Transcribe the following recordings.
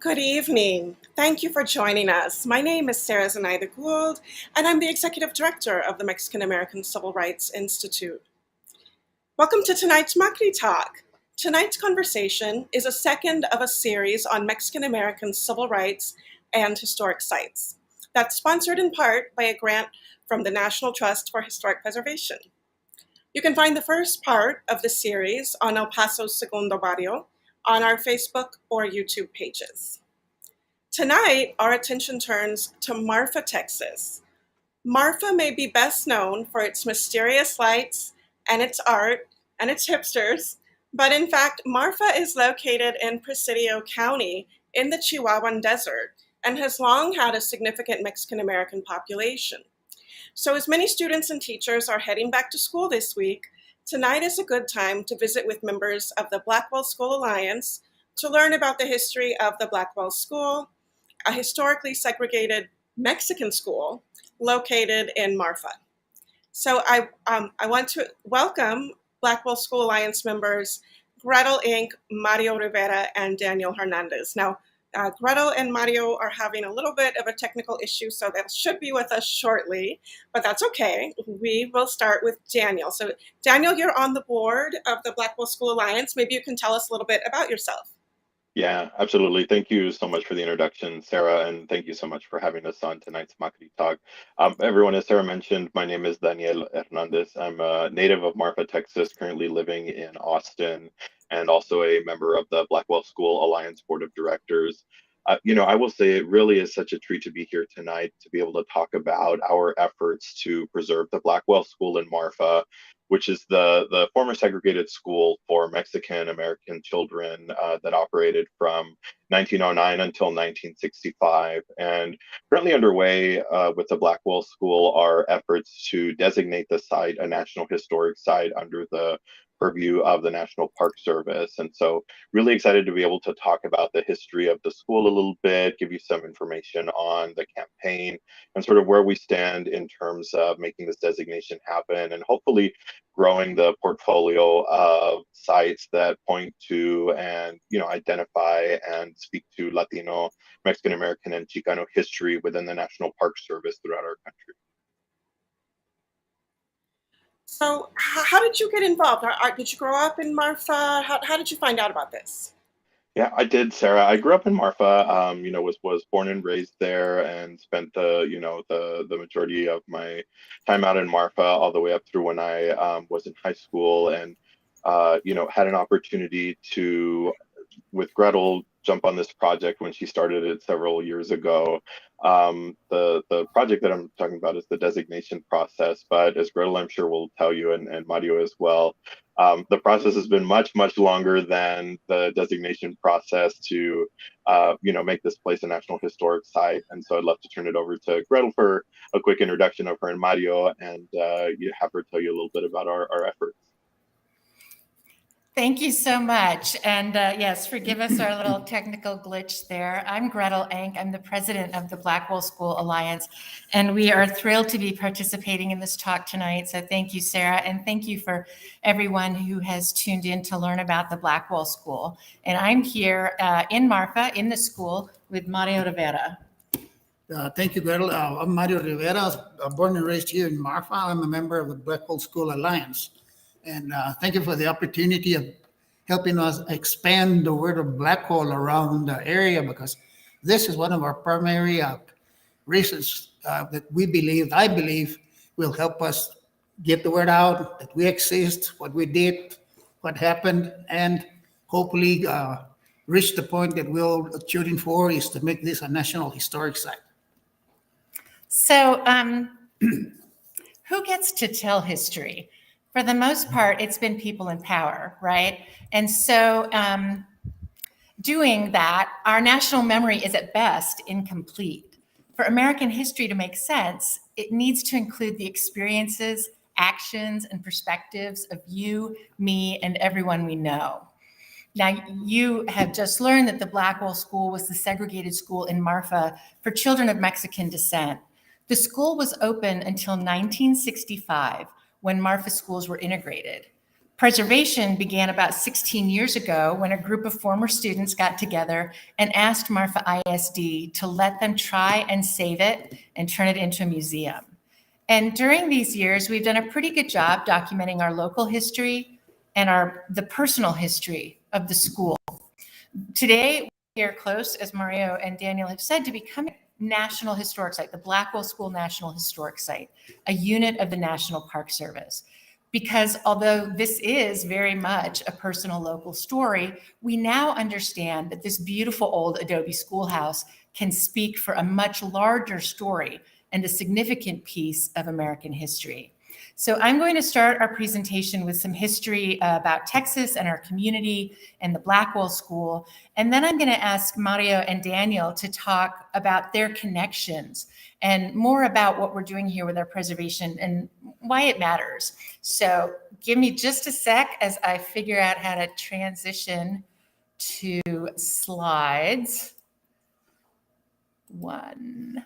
Good evening. Thank you for joining us. My name is Sarah Zenaida Gould, and I'm the Executive Director of the Mexican American Civil Rights Institute. Welcome to tonight's MACRI Talk. Tonight's conversation is a second of a series on Mexican American civil rights and historic sites that's sponsored in part by a grant from the National Trust for Historic Preservation. You can find the first part of the series on El Paso's Segundo Barrio on our Facebook or YouTube pages. Tonight, our attention turns to Marfa, Texas. Marfa may be best known for its mysterious lights and its art and its hipsters, but in fact, Marfa is located in Presidio County in the Chihuahuan Desert and has long had a significant Mexican American population. So as many students and teachers are heading back to school this week, tonight is a good time to visit with members of the Blackwell School Alliance to learn about the history of the Blackwell School, a historically segregated Mexican school located in Marfa. So I want to welcome Blackwell School Alliance members Gretel Inc., Mario Rivera, and Daniel Hernandez. Now, Gretel and Mario are having a little bit of a technical issue, so they should be with us shortly, but that's okay. We will start with Daniel. So Daniel, you're on the board of the Blackwell School Alliance. Maybe you can tell us a little bit about yourself. Yeah, absolutely. Thank you so much for the introduction, Sarah, and thank you so much for having us on tonight's MACRI Talk. Everyone, as Sarah mentioned, my name is Daniel Hernandez. I'm a native of Marfa, Texas, currently living in Austin, and also a member of the Blackwell School Alliance Board of Directors. I will say it really is such a treat to be here tonight to be able to talk about our efforts to preserve the Blackwell School in Marfa, which is the former segregated school for Mexican American children that operated from 1909 until 1965. And currently underway with the Blackwell School are efforts to designate the site a National Historic Site under the purview of the National Park Service. And so really excited to be able to talk about the history of the school a little bit, give you some information on the campaign and sort of where we stand in terms of making this designation happen, and hopefully growing the portfolio of sites that point to and identify and speak to Latino, Mexican American, and Chicano history within the National Park Service throughout our country. So how did you get involved? Did you grow up in Marfa? How did you find out about this? Yeah, I did, Sarah. I grew up in Marfa. Was born and raised there, and spent the majority of my time out in Marfa all the way up through when I was in high school, and had an opportunity to, with Gretel, jump on this project when she started it several years ago. The project that I'm talking about is the designation process, but as Gretel, I'm sure, will tell you, and Mario as well, the process has been much, much longer than the designation process to, make this place a National Historic Site. And so I'd love to turn it over to Gretel for a quick introduction of her and Mario, and have her tell you a little bit about our efforts. Thank you so much. And yes, forgive us our little technical glitch there. I'm Gretel Enck. I'm the president of the Blackwell School Alliance, and we are thrilled to be participating in this talk tonight. So thank you, Sarah, and thank you for everyone who has tuned in to learn about the Blackwell School. And I'm here in Marfa, in the school, with Mario Rivera. Thank you, Gretel. I'm Mario Rivera. I'm born and raised here in Marfa. I'm a member of the Blackwell School Alliance. And thank you for the opportunity of helping us expand the word of Blackwell around the area, because this is one of our primary reasons that I believe, will help us get the word out, that we exist, what we did, what happened, and hopefully reach the point that we're shooting for, is to make this a National Historic Site. So who gets to tell history? For the most part, it's been people in power, right? And so doing that, our national memory is at best incomplete. For American history to make sense, it needs to include the experiences, actions, and perspectives of you, me, and everyone we know. Now, you have just learned that the Blackwell School was the segregated school in Marfa for children of Mexican descent. The school was open until 1965, when Marfa schools were integrated. Preservation began about 16 years ago when a group of former students got together and asked Marfa ISD to let them try and save it and turn it into a museum. And during these years, we've done a pretty good job documenting our local history and the personal history of the school. Today, we are close, as Mario and Daniel have said, to becoming a National Historic Site, the Blackwell School National Historic Site, a unit of the National Park Service. Because although this is very much a personal local story, we now understand that this beautiful old adobe schoolhouse can speak for a much larger story and a significant piece of American history. So I'm going to start our presentation with some history about Texas and our community and the Blackwell School. And then I'm going to ask Mario and Daniel to talk about their connections and more about what we're doing here with our preservation and why it matters. So give me just a sec as I figure out how to transition to slides. 1,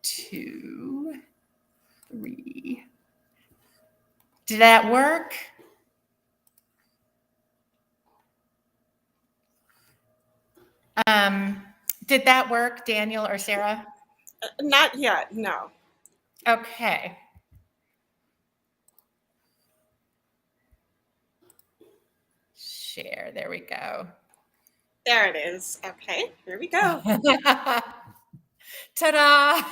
2, 3. Did that work? Did that work, Daniel or Sarah? Not yet, no. Okay. Share, there we go. There it is. Okay, here we go. Ta-da!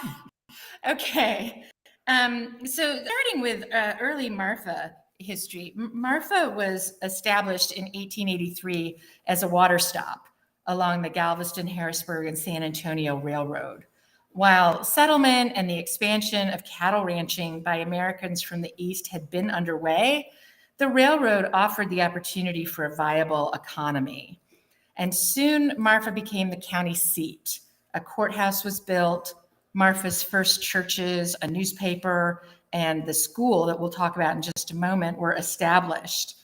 Okay. So starting with early Marfa history, Marfa was established in 1883 as a water stop along the Galveston, Harrisburg, and San Antonio Railroad. While settlement and the expansion of cattle ranching by Americans from the East had been underway, the railroad offered the opportunity for a viable economy. And soon Marfa became the county seat. A courthouse was built, Marfa's first churches, a newspaper, and the school that we'll talk about in just a moment were established.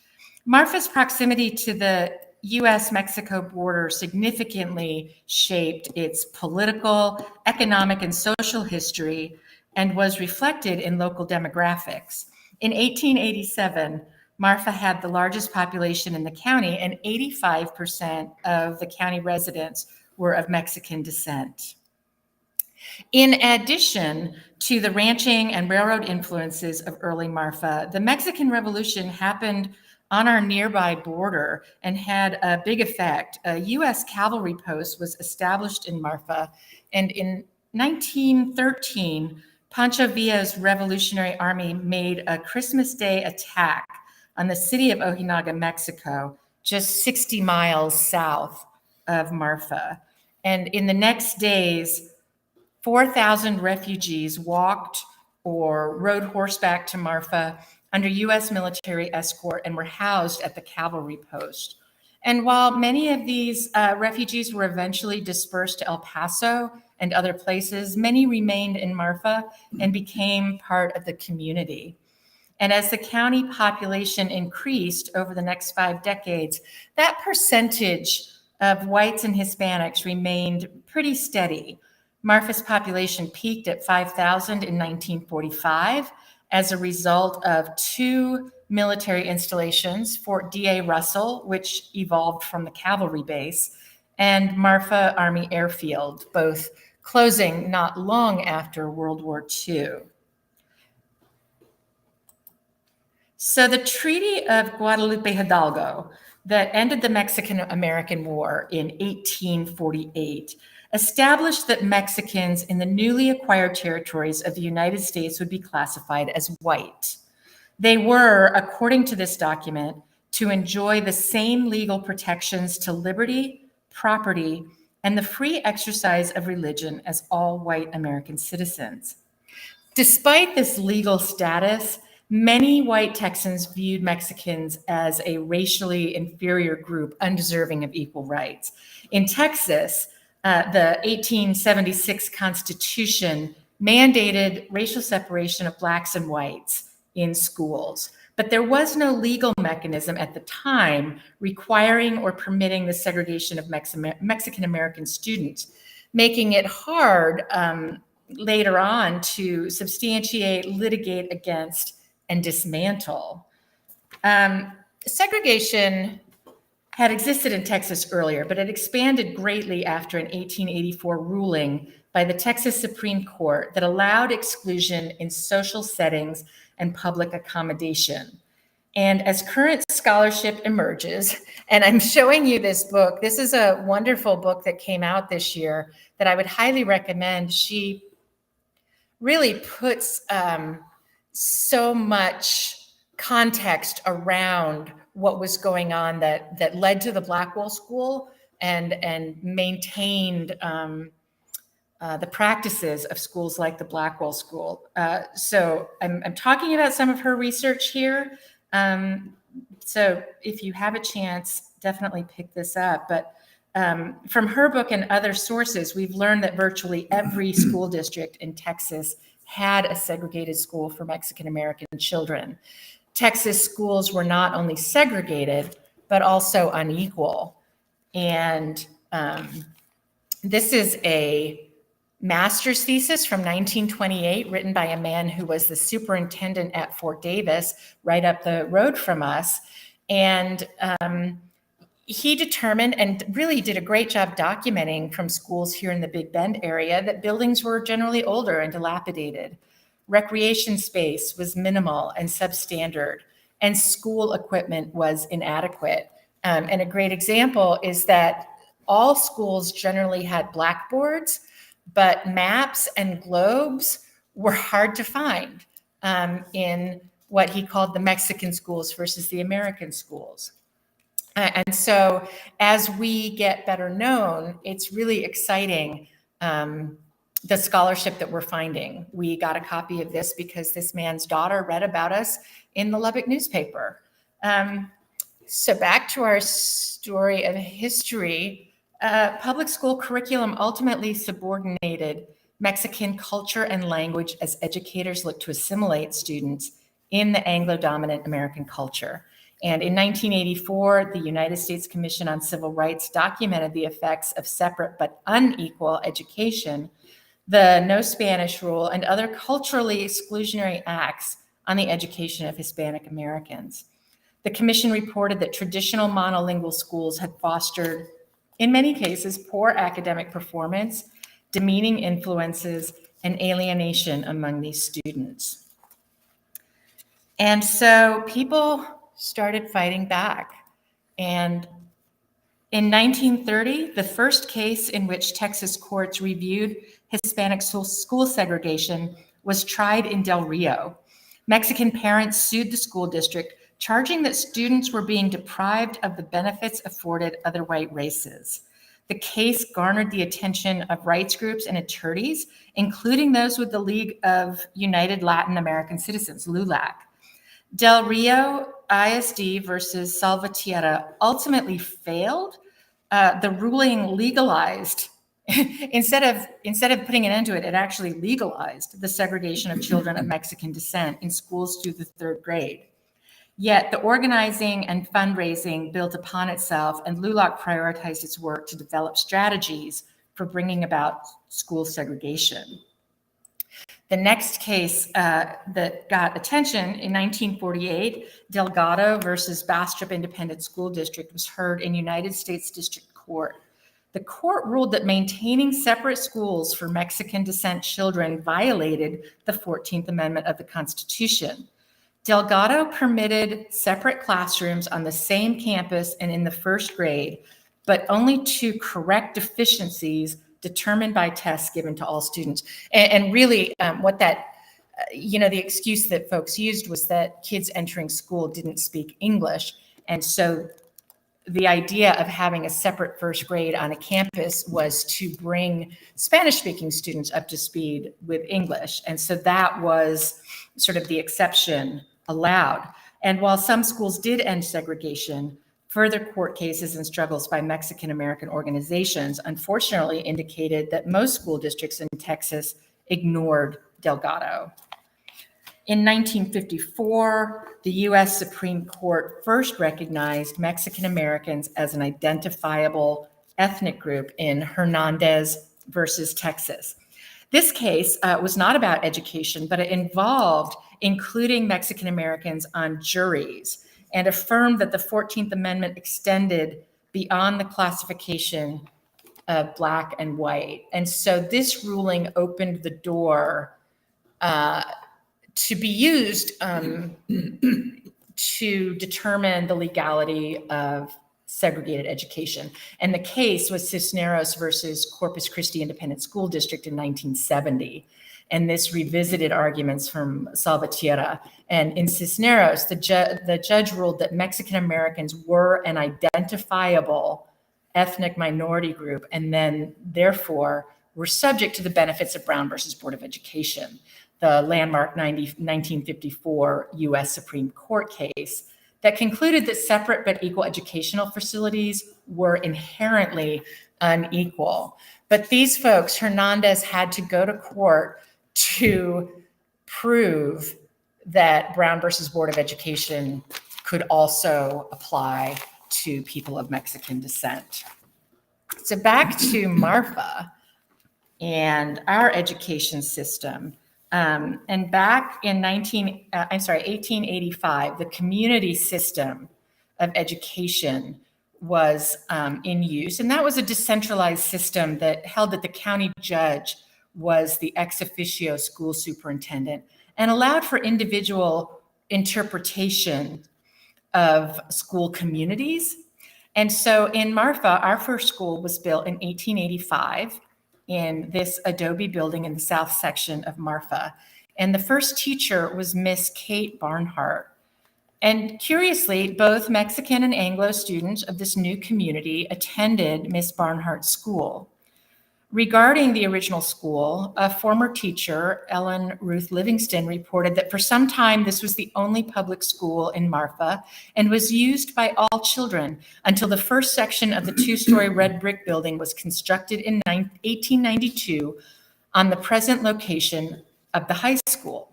Marfa's proximity to the US-Mexico border significantly shaped its political, economic, and social history and was reflected in local demographics. In 1887, Marfa had the largest population in the county, and 85% of the county residents were of Mexican descent. In addition to the ranching and railroad influences of early Marfa, the Mexican Revolution happened on our nearby border and had a big effect. A U.S. cavalry post was established in Marfa, and in 1913, Pancho Villa's Revolutionary Army made a Christmas Day attack on the city of Ojinaga, Mexico, just 60 miles south of Marfa. And in the next days, 4,000 refugees walked or rode horseback to Marfa under U.S. military escort and were housed at the cavalry post. And while many of these refugees were eventually dispersed to El Paso and other places, many remained in Marfa and became part of the community. And as the county population increased over the next 5 decades, that percentage of whites and Hispanics remained pretty steady. Marfa's population peaked at 5,000 in 1945 as a result of 2 military installations, Fort D.A. Russell, which evolved from the cavalry base, and Marfa Army Airfield, both closing not long after World War II. So the Treaty of Guadalupe Hidalgo that ended the Mexican-American War in 1848 established that Mexicans in the newly acquired territories of the United States would be classified as white. They were, according to this document, to enjoy the same legal protections to liberty, property, and the free exercise of religion as all white American citizens. Despite this legal status, many white Texans viewed Mexicans as a racially inferior group, undeserving of equal rights. In Texas, the 1876 Constitution mandated racial separation of blacks and whites in schools, but there was no legal mechanism at the time requiring or permitting the segregation of Mexican American students, making it hard later on to substantiate, litigate against, and dismantle. segregation had existed in Texas earlier, but it expanded greatly after an 1884 ruling by the Texas Supreme Court that allowed exclusion in social settings and public accommodation. And as current scholarship emerges, and I'm showing you this book, this is a wonderful book that came out this year that I would highly recommend. She really puts so much context around what was going on that led to the Blackwell School and maintained the practices of schools like the Blackwell School. So I'm talking about some of her research here. So if you have a chance, definitely pick this up. But from her book and other sources, we've learned that virtually every school district in Texas had a segregated school for Mexican American children. Texas schools were not only segregated, but also unequal. And this is a master's thesis from 1928, written by a man who was the superintendent at Fort Davis, right up the road from us. And he determined and really did a great job documenting from schools here in the Big Bend area that buildings were generally older and dilapidated. Recreation space was minimal and substandard, and school equipment was inadequate. And a great example is that all schools generally had blackboards, but maps and globes were hard to find in what he called the Mexican schools versus the American schools. And so as we get better known, it's really exciting, the scholarship that we're finding. We got a copy of this because this man's daughter read about us in the Lubbock newspaper. So back to our story of history. Public school curriculum ultimately subordinated Mexican culture and language as educators looked to assimilate students in the Anglo-dominant American culture. And in 1984, the United States Commission on Civil Rights documented the effects of separate but unequal education, the No Spanish rule, and other culturally exclusionary acts on the education of Hispanic Americans. The commission reported that traditional monolingual schools had fostered, in many cases, poor academic performance, demeaning influences, and alienation among these students. And so people started fighting back. And in 1930, the first case in which Texas courts reviewed Hispanic school segregation was tried in Del Rio. Mexican parents sued the school district, charging that students were being deprived of the benefits afforded other white races. The case garnered the attention of rights groups and attorneys, including those with the League of United Latin American Citizens, LULAC. Del Rio ISD versus Salvatierra ultimately failed. The ruling legalized, instead of putting an end to it, it actually legalized the segregation of children of Mexican descent in schools through the third grade. Yet the organizing and fundraising built upon itself, and LULAC prioritized its work to develop strategies for bringing about school segregation. The next case that got attention in 1948, Delgado versus Bastrop Independent School District, was heard in United States District Court. The court ruled that maintaining separate schools for Mexican descent children violated the 14th Amendment of the Constitution. Delgado permitted separate classrooms on the same campus and in the first grade, but only to correct deficiencies determined by tests given to all students. And really what that, the excuse that folks used was that kids entering school didn't speak English. And so the idea of having a separate first grade on a campus was to bring Spanish-speaking students up to speed with English. And so that was sort of the exception allowed. And while some schools did end segregation, further court cases and struggles by Mexican American organizations unfortunately indicated that most school districts in Texas ignored Delgado. In 1954, the US Supreme Court first recognized Mexican Americans as an identifiable ethnic group in Hernandez versus Texas. This case was not about education, but it involved including Mexican Americans on juries. and affirmed that the 14th Amendment extended beyond the classification of Black and white. And so this ruling opened the door to be used to determine the legality of segregated education. And the case was Cisneros versus Corpus Christi Independent School District in 1970. And this revisited arguments from Salvatierra. And in Cisneros, the judge ruled that Mexican Americans were an identifiable ethnic minority group, and then therefore were subject to the benefits of Brown versus Board of Education, the landmark 1954 US Supreme Court case that concluded that separate but equal educational facilities were inherently unequal. But these folks, Hernandez had to go to court to prove that Brown versus Board of Education could also apply to people of Mexican descent. So back to Marfa and our education system. And back in 1885, the community system of education was in use. And that was a decentralized system that held that the county judge was the ex officio school superintendent and allowed for individual interpretation of school communities. And so in Marfa, our first school was built in 1885 in this adobe building in the south section of Marfa. And the first teacher was Miss Kate Barnhart. And curiously, both Mexican and Anglo students of this new community attended Miss Barnhart's school. Regarding the original school, a former teacher, Ellen Ruth Livingston, reported that for some time this was the only public school in Marfa and was used by all children until the first section of the two-story red brick building was constructed in 1892 on the present location of the high school.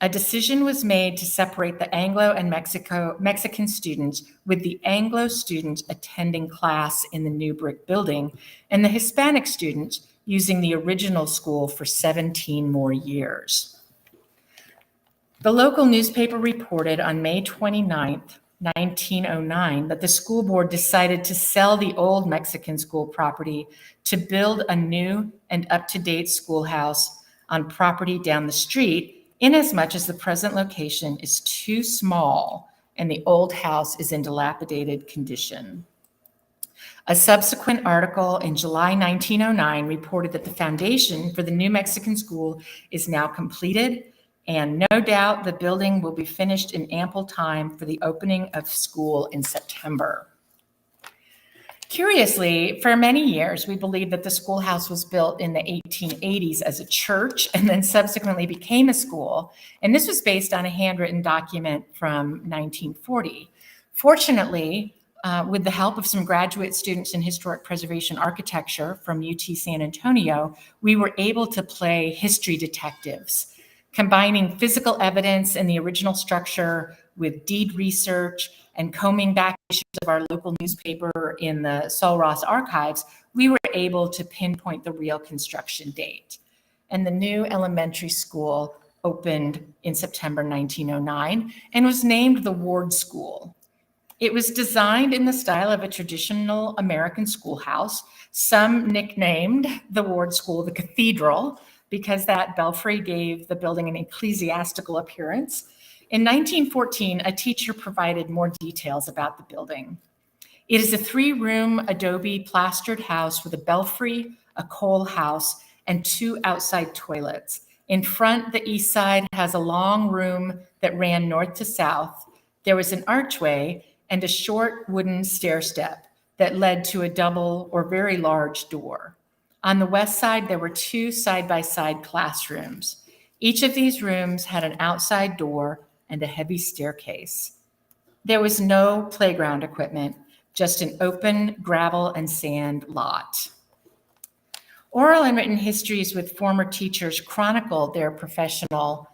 A decision was made to separate the Anglo and Mexican students, with the Anglo students attending class in the new brick building and the Hispanic students using the original school for 17 more years. The local newspaper reported on May 29th, 1909, that the school board decided to sell the old Mexican school property to build a new and up-to-date schoolhouse on property down the street, inasmuch as the present location is too small and the old house is in dilapidated condition. A subsequent article in July 1909 reported that the foundation for the new Mexican school is now completed, and no doubt the building will be finished in ample time for the opening of school in September. Curiously, for many years, we believed that the schoolhouse was built in the 1880s as a church and then subsequently became a school. And this was based on a handwritten document from 1940. Fortunately, with the help of some graduate students in historic preservation architecture from UT San Antonio, we were able to play history detectives, combining physical evidence in the original structure with deed research and combing back issues of our local newspaper in the Sol Ross archives. We were able to pinpoint the real construction date. And the new elementary school opened in September 1909 and was named the Ward School. It was designed in the style of a traditional American schoolhouse. Some nicknamed the Ward School the Cathedral, because that belfry gave the building an ecclesiastical appearance. In 1914, a teacher provided more details about the building. It is a 3-room adobe plastered house with a belfry, a coal house, and 2 outside toilets. In front, the east side has a long room that ran north to south. There was an archway and a short wooden stair step that led to a double or very large door. On the west side, there were 2 side-by-side classrooms. Each of these rooms had an outside door and a heavy staircase. There was no playground equipment, just an open gravel and sand lot. Oral and written histories with former teachers chronicled their professional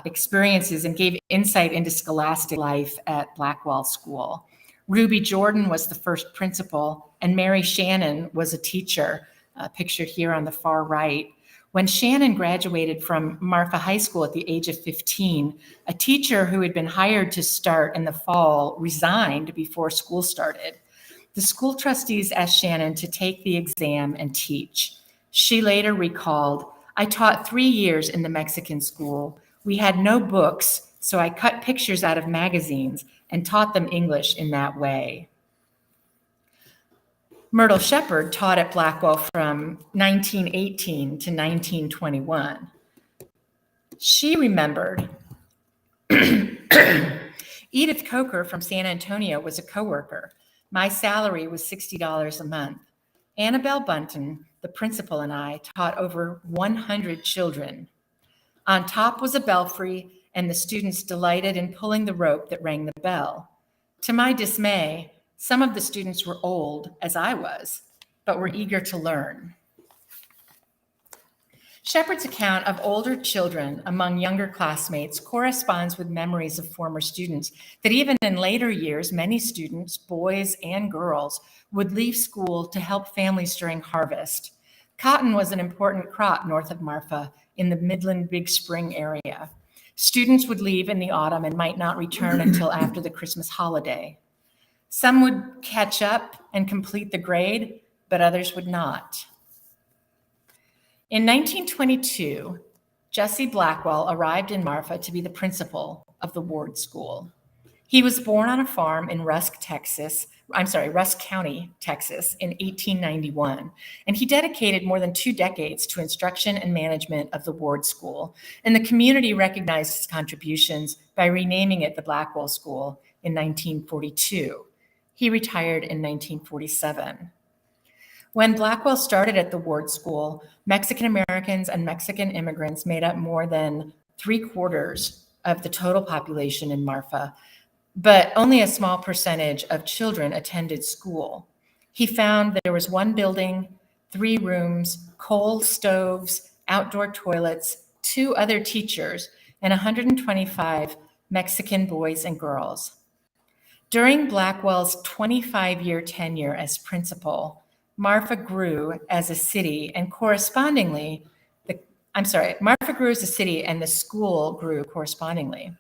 experiences and gave insight into scholastic life at Blackwell School. Ruby Jordan was the first principal, and Mary Shannon was a teacher, pictured here on the far right. When Shannon graduated from Marfa High School at the age of 15, a teacher who had been hired to start in the fall resigned before school started. The school trustees asked Shannon to take the exam and teach. She later recalled, "I taught 3 years in the Mexican school. We had no books, so I cut pictures out of magazines and taught them English in that way." Myrtle Shepard taught at Blackwell from 1918 to 1921. She remembered, Edith Coker from San Antonio was a coworker. My salary was $60 a month. Annabelle Bunton, the principal, and I taught over 100 children. On top was a belfry, and the students delighted in pulling the rope that rang the bell. To my dismay, some of the students were old, as I was, but were eager to learn. Shepard's account of older children among younger classmates corresponds with memories of former students that even in later years, many students, boys and girls, would leave school to help families during harvest. Cotton was an important crop north of Marfa in the Midland Big Spring area. Students would leave in the autumn and might not return until after the Christmas holiday. Some would catch up and complete the grade, but others would not. In 1922, Jesse Blackwell arrived in Marfa to be the principal of the Ward School. He was born on a farm in Rusk County, Texas in 1891, and he dedicated more than 2 decades to instruction and management of the Ward School, and the community recognized his contributions by renaming it the Blackwell School in 1942. He retired in 1947. When Blackwell started at the Ward School, Mexican Americans and Mexican immigrants made up more than 3/4 of the total population in Marfa, but only a small percentage of children attended school. He found there was 1 building, 3 rooms, coal stoves, outdoor toilets, 2 other teachers, and 125 Mexican boys and girls. During Blackwell's 25-year tenure as principal, Marfa grew as a city, and correspondingly, Marfa grew as a city and the school grew correspondingly.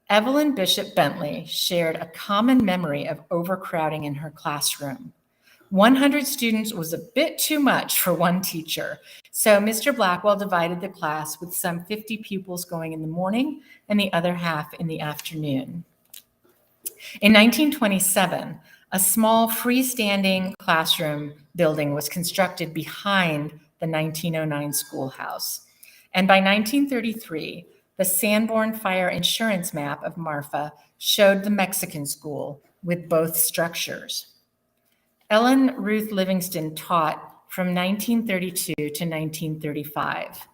Evelyn Bishop Bentley shared a common memory of overcrowding in her classroom. 100 students was a bit too much for one teacher, so Mr. Blackwell divided the class with some 50 pupils going in the morning and the other half in the afternoon. In 1927, a small freestanding classroom building was constructed behind the 1909 schoolhouse. And by 1933, the Sanborn Fire Insurance map of Marfa showed the Mexican school with both structures. Ellen Ruth Livingston taught from 1932 to 1935.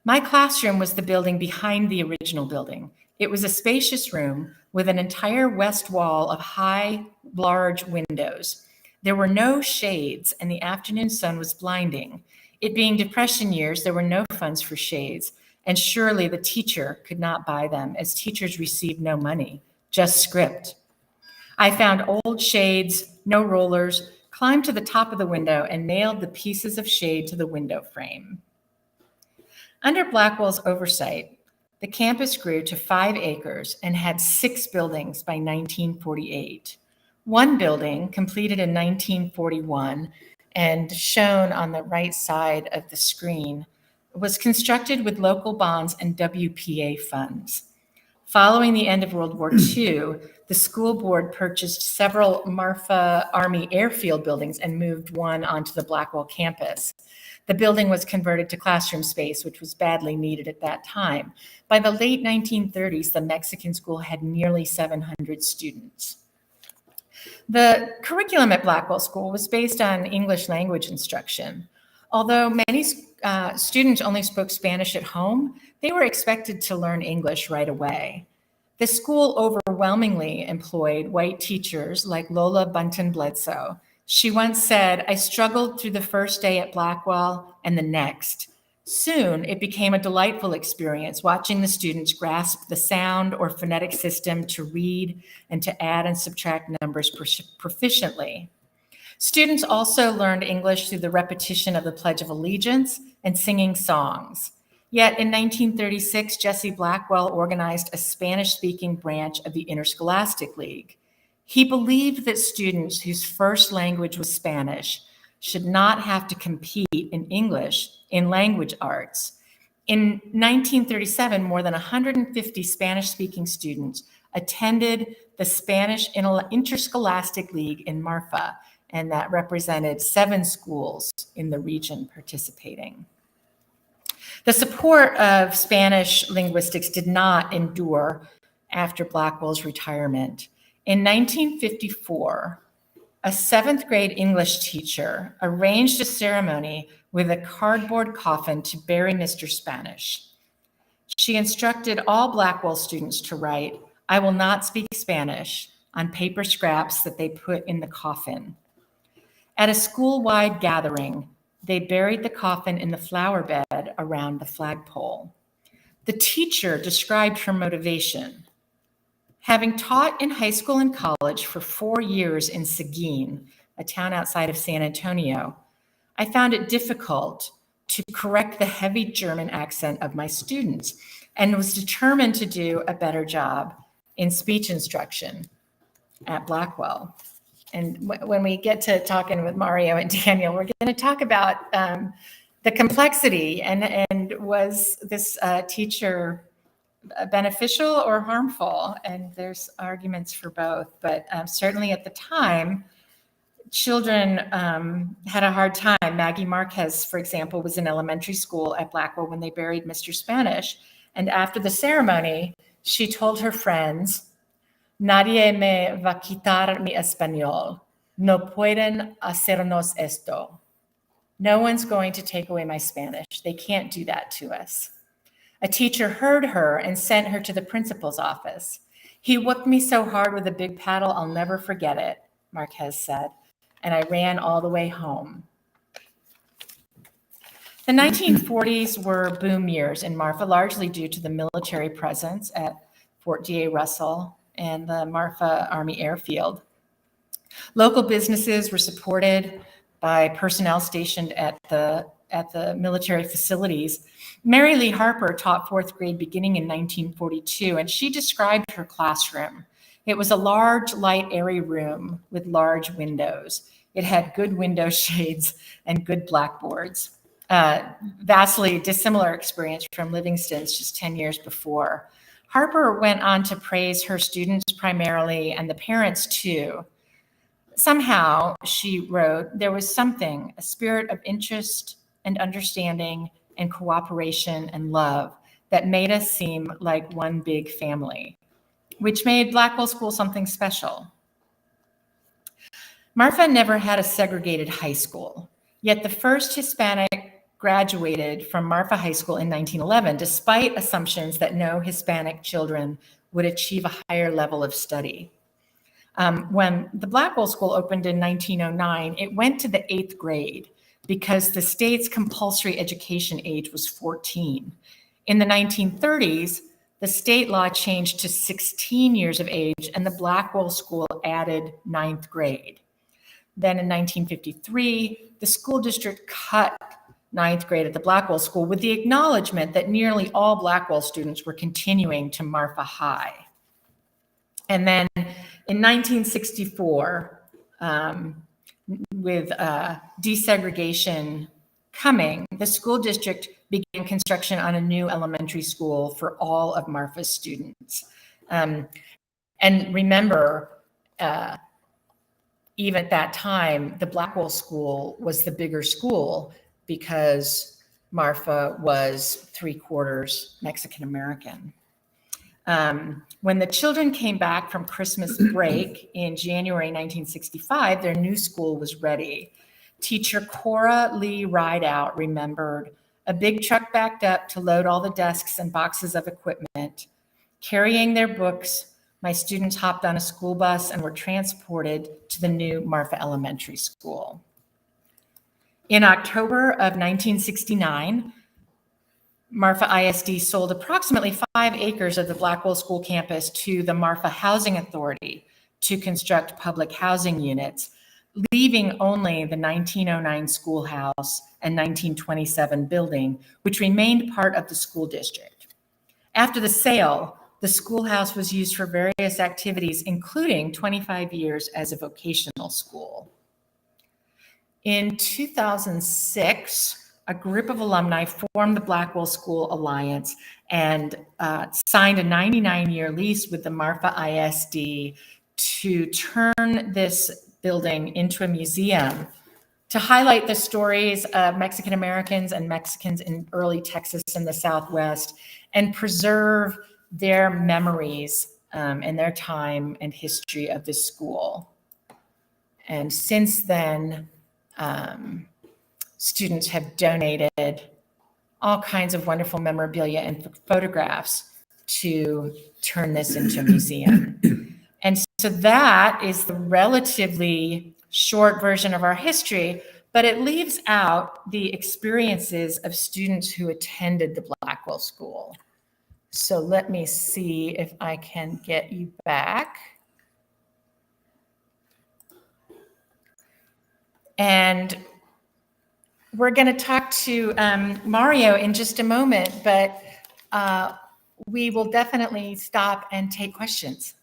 My classroom was the building behind the original building. It was a spacious room with an entire west wall of high, large windows. There were no shades, and the afternoon sun was blinding. It being Depression years, there were no funds for shades, and surely the teacher could not buy them, as teachers received no money, just script. I found old shades, no rollers, climbed to the top of the window, and nailed the pieces of shade to the window frame. Under Blackwell's oversight, the campus grew to 5 acres and had 6 buildings by 1948. 1 building, completed in 1941 and shown on the right side of the screen, was constructed with local bonds and WPA funds. Following the end of World War II, the school board purchased several Marfa Army Airfield buildings and moved one onto the Blackwell campus. The building was converted to classroom space, which was badly needed at that time. By the late 1930s, the Mexican school had nearly 700 students. The curriculum at Blackwell School was based on English language instruction. Although many students only spoke Spanish at home, they were expected to learn English right away. The school overwhelmingly employed white teachers like Lola Bunton Bledsoe. She once said, "I struggled through the first day at Blackwell and the next. Soon, it became a delightful experience watching the students grasp the sound or phonetic system to read and to add and subtract numbers proficiently. Students also learned English through the repetition of the Pledge of Allegiance and singing songs. Yet in 1936, Jesse Blackwell organized a Spanish-speaking branch of the Interscholastic League. He believed that students whose first language was Spanish should not have to compete in English in language arts. In 1937, more than 150 Spanish-speaking students attended the Spanish Interscholastic League in Marfa, and that represented 7 schools in the region participating. The support of Spanish linguistics did not endure after Blackwell's retirement. In 1954, a 7th grade English teacher arranged a ceremony with a cardboard coffin to bury Mr. Spanish. She instructed all Blackwell students to write, "I will not speak Spanish," on paper scraps that they put in the coffin. At a school-wide gathering, they buried the coffin in the flower bed around the flagpole. The teacher described her motivation. "Having taught in high school and college for 4 years in Seguin, a town outside of San Antonio, I found it difficult to correct the heavy German accent of my students and was determined to do a better job in speech instruction at Blackwell." And when we get to talking with Mario and Daniel, we're going to talk about the complexity and was this teacher beneficial or harmful? And there's arguments for both, but certainly at the time, children had a hard time. Maggie Marquez, for example, was in elementary school at Blackwell when they buried Mr. Spanish. And after the ceremony, she told her friends, "Nadie me va a quitar mi español. No pueden hacernos esto." No one's going to take away my Spanish. They can't do that to us. A teacher heard her and sent her to the principal's office. "He whooped me so hard with a big paddle, I'll never forget it," Marquez said, "and I ran all the way home." The 1940s were boom years in Marfa, largely due to the military presence at Fort D.A. Russell and the Marfa Army Airfield. Local businesses were supported by personnel stationed at the military facilities. Mary Lee Harper taught 4th grade beginning in 1942, and she described her classroom. It was a large, light, airy room with large windows. It had good window shades and good blackboards. Vastly dissimilar experience from Livingston's just 10 years before. Harper went on to praise her students primarily and the parents too. Somehow, she wrote, there was something, a spirit of interest and understanding and cooperation and love that made us seem like one big family, which made Blackwell School something special. Marfa never had a segregated high school, yet the first Hispanic graduated from Marfa High School in 1911, despite assumptions that no Hispanic children would achieve a higher level of study. When the Blackwell School opened in 1909, it went to the 8th grade because the state's compulsory education age was 14. In the 1930s, the state law changed to 16 years of age, and the Blackwell School added 9th grade. Then in 1953, the school district cut 9th grade at the Blackwell School with the acknowledgement that nearly all Blackwell students were continuing to Marfa High. And then in 1964, with desegregation coming, the school district began construction on a new elementary school for all of Marfa's students. And remember, even at that time, the Blackwell School was the bigger school because Marfa was 3/4 Mexican-American. When the children came back from Christmas break in January 1965, their new school was ready. Teacher Cora Lee Rideout remembered, a big truck backed up to load all the desks and boxes of equipment. Carrying their books, my students hopped on a school bus and were transported to the new Marfa Elementary School. In October of 1969, Marfa ISD sold approximately 5 acres of the Blackwell School campus to the Marfa Housing Authority to construct public housing units. leaving only the 1909 schoolhouse and 1927 building, which remained part of the school district. After the sale, the schoolhouse was used for various activities, including 25 years as a vocational school. In 2006, a group of alumni formed the Blackwell School Alliance and signed a 99-year lease with the Marfa ISD to turn this building into a museum to highlight the stories of Mexican Americans and Mexicans in early Texas and the Southwest and preserve their memories and their time and history of this school. And since then, students have donated all kinds of wonderful memorabilia and photographs to turn this into a museum. And so that is the relatively short version of our history, but it leaves out the experiences of students who attended the Blackwell School. So let me see if I can get you back. And we're going to talk to Mario in just a moment, but we will definitely stop and take questions.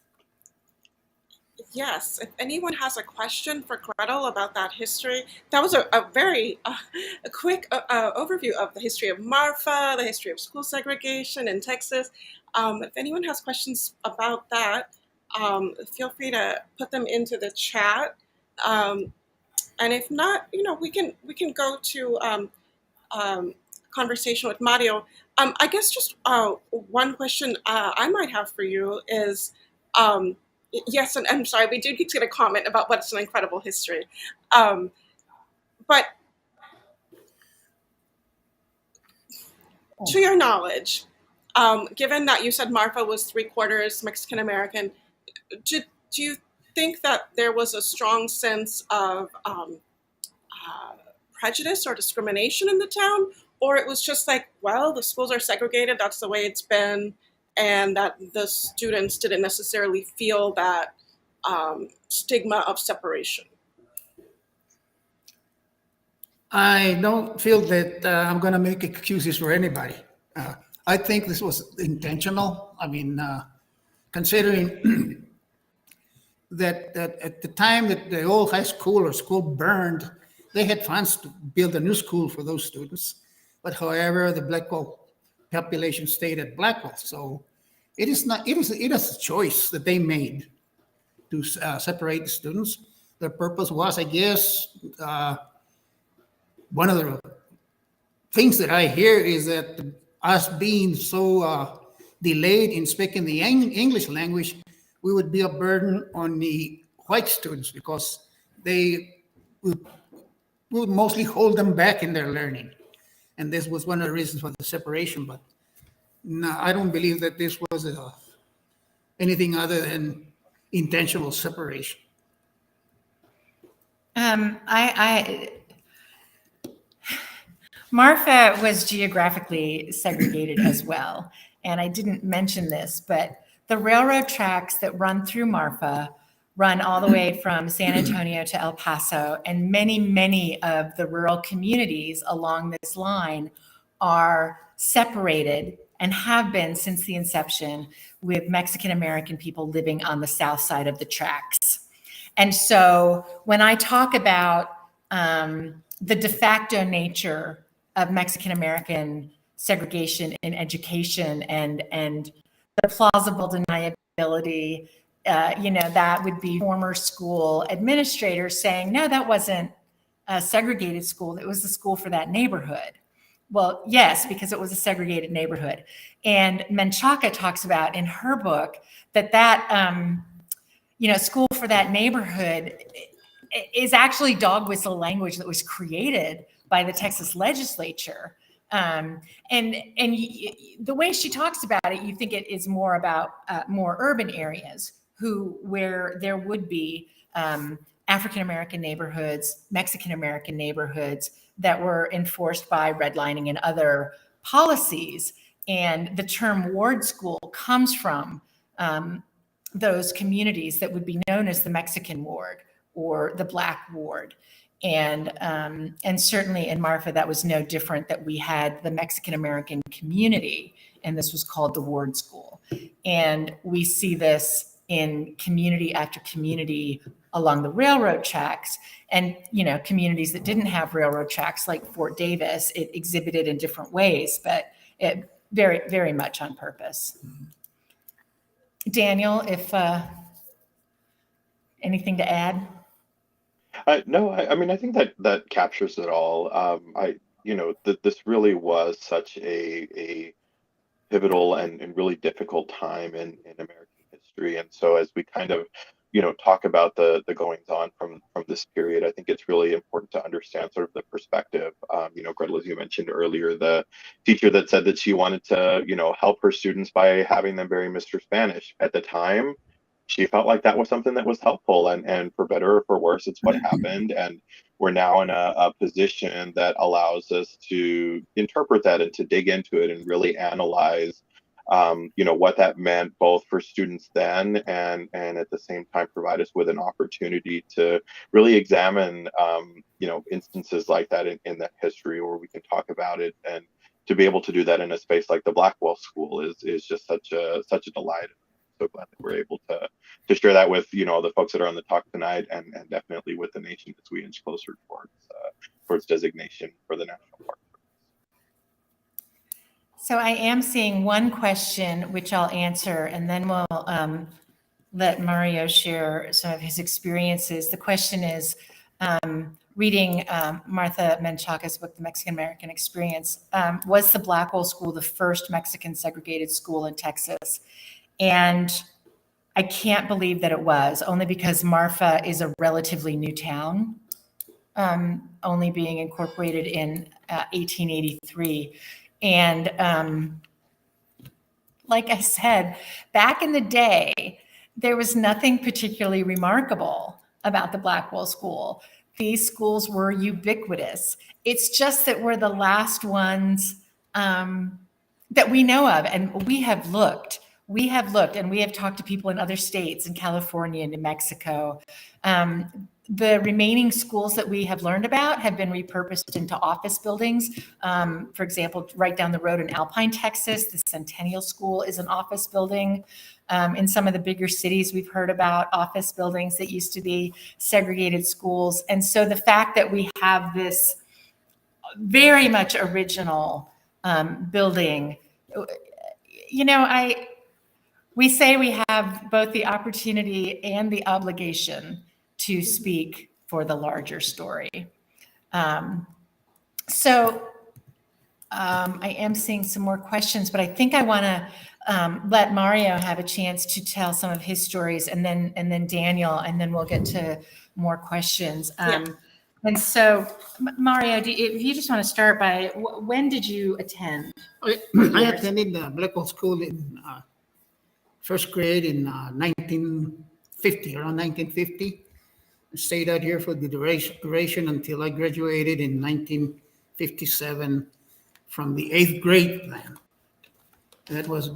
Yes, if anyone has a question for Gretel about that history, that was a very a quick overview of the history of Marfa, the history of school segregation in Texas. If anyone has questions about that, feel free to put them into the chat. And if not, we can go to conversation with Mario. I guess just one question I might have for you is. Yes, and I'm sorry, we did get a comment about what's an incredible history. But to your knowledge, given that you said Marfa was 3/4 Mexican American, do you think that there was a strong sense of prejudice or discrimination in the town? Or it was just like, well, the schools are segregated, that's the way it's been, and that the students didn't necessarily feel that stigma of separation? I don't feel that I'm going to make excuses for anybody. I think this was intentional. I mean, considering that at the time that the old high school or school burned, they had funds to build a new school for those students. But however, the Blackwell population stayed at Blackwell. So it is a choice that they made to separate the students. Their purpose was, I guess, one of the things that I hear is that us being so delayed in speaking the English language, we would be a burden on the white students because they would mostly hold them back in their learning. And this was one of the reasons for the separation. But no, I don't believe that this was anything other than intentional separation. Marfa was geographically segregated as well. And I didn't mention this, but the railroad tracks that run through Marfa run all the way from San Antonio to El Paso. And many, many of the rural communities along this line are separated and have been since the inception, with Mexican American people living on the south side of the tracks. And so when I talk about the de facto nature of Mexican American segregation in education and the plausible deniability, that would be former school administrators saying, no, that wasn't a segregated school. It was the school for that neighborhood. Well, yes, because it was a segregated neighborhood. And Menchaca talks about in her book that school for that neighborhood is actually dog whistle language that was created by the Texas legislature. And the way she talks about it, you think it is more about more urban areas where there would be African-American neighborhoods, Mexican-American neighborhoods that were enforced by redlining and other policies. And the term ward school comes from those communities that would be known as the Mexican ward or the Black ward. And certainly in Marfa, that was no different, that we had the Mexican American community, and this was called the ward school. And we see this in community after community along the railroad tracks, and communities that didn't have railroad tracks like Fort Davis. It exhibited in different ways, but it very, very much on purpose. Daniel, if anything to add? No, I mean, I think that captures it all. This really was such a pivotal and really difficult time in American history. And so as we kind of, talk about the goings on from this period, I think it's really important to understand sort of the perspective. Gretel, as you mentioned earlier, the teacher that said that she wanted to, help her students by having them bury Mr. Spanish. At the time, she felt like that was something that was helpful, and for better or for worse, it's what happened. And we're now in a position that allows us to interpret that and to dig into it and really analyze what that meant both for students then and at the same time provide us with an opportunity to really examine instances like that in that history, where we can talk about it. And to be able to do that in a space like the Blackwell School is just such a delight. So glad that we're able to share that with the folks that are on the talk tonight, and definitely with the nation as we inch closer towards designation for the national park. So I am seeing one question, which I'll answer, and then we'll let Mario share some of his experiences. The question is, reading Martha Menchaca's book, The Mexican American Experience, was the Blackwell School the first Mexican segregated school in Texas? And I can't believe that it was, only because Marfa is a relatively new town, only being incorporated in 1883. And like I said, back in the day, there was nothing particularly remarkable about the Blackwell School. These schools were ubiquitous. It's just that we're the last ones that we know of, and we have looked, and we have talked to people in other states, in California and New Mexico. The remaining schools that we have learned about have been repurposed into office buildings. For example, right down the road in Alpine, Texas, the Centennial School is an office building. In some of the bigger cities, we've heard about office buildings that used to be segregated schools. And so the fact that we have this very much original building, we say we have both the opportunity and the obligation to speak for the larger story. I am seeing some more questions, but I think I want to let Mario have a chance to tell some of his stories, and then Daniel, and then we'll get to more questions. And so, Mario, if you just want to start by, when did you attend? I attended the Blackwell School in first grade in 1950, around 1950. I stayed out here for the duration until I graduated in 1957 from the 8th grade plan. That was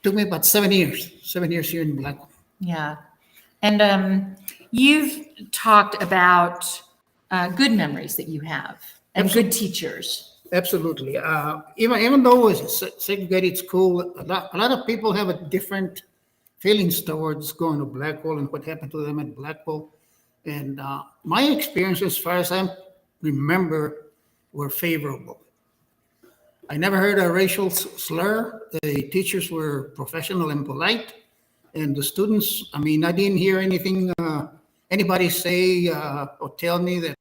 took me about 7 years here in Blackwell. Yeah. And you've talked about good memories that you have and good teachers. Absolutely. Even though it's a segregated school, a lot of people have a different feelings towards going to Blackwell and what happened to them at Blackwell. And my experience, as far as I remember, were favorable. I never heard a racial slur. The teachers were professional and polite. And the students, I didn't hear anything, anybody say or tell me that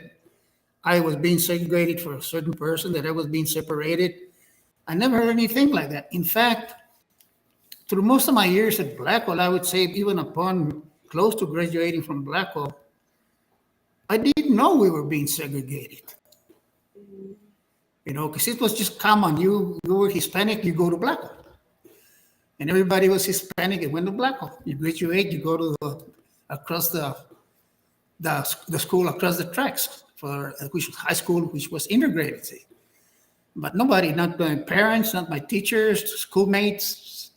I was being segregated for a certain person, that I was being separated. I never heard anything like that. In fact, through most of my years at Blackwell, I would say even upon close to graduating from Blackwell, I didn't know we were being segregated. Because it was just common. You were Hispanic, you go to Blackwell. And everybody was Hispanic and went to Blackwell. You graduate, you go to across the school across the tracks, which was high school, which was integrated. See? But nobody, not my parents, not my teachers, schoolmates,